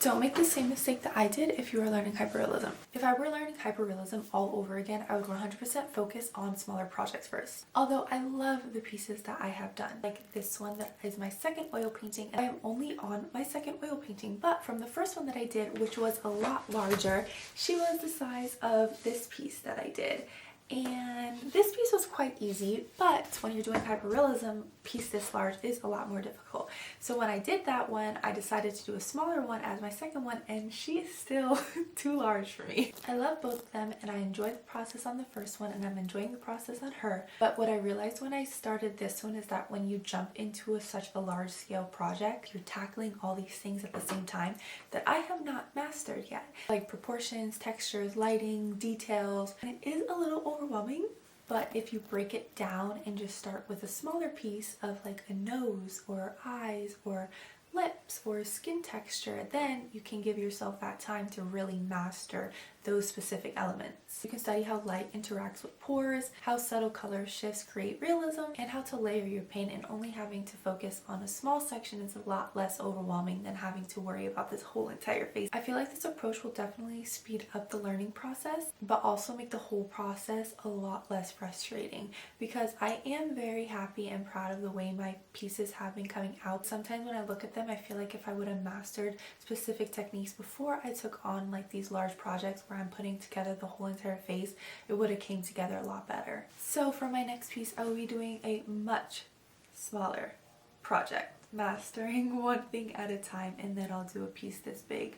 Don't make the same mistake that I did if you are learning hyperrealism. If I were learning hyperrealism all over again, I would 100% focus on smaller projects first. Although I love the pieces that I have done, like this one that is my second oil painting, and I'm only on my second oil painting, but from the first one that I did, which was a lot larger, she was the size of this piece that I did. And this piece was quite easy, but when you're doing hyperrealism, piece this large is a lot more difficult. So when I did that one, I decided to do a smaller one as my second one, and she is still too large for me. I love both of them, and I enjoyed the process on the first one, and I'm enjoying the process on her. But what I realized when I started this one is that when you jump into such a large scale project, you're tackling all these things at the same time that I have not mastered yet. Like proportions, textures, lighting, details, and it is a little overwhelming. But if you break it down and just start with a smaller piece of like a nose or eyes or lips or skin texture, then you can give yourself that time to really master those specific elements. You can study how light interacts with pores, how subtle color shifts create realism, and how to layer your paint, and only having to focus on a small section is a lot less overwhelming than having to worry about this whole entire face. I feel like this approach will definitely speed up the learning process, but also make the whole process a lot less frustrating, because I am very happy and proud of the way my pieces have been coming out. Sometimes when I look at them, I feel like if I would have mastered specific techniques before I took on like these large projects where I'm putting together the whole entire face, it would have came together a lot better. So for my next piece, I will be doing a much smaller project, mastering one thing at a time, and then I'll do a piece this big.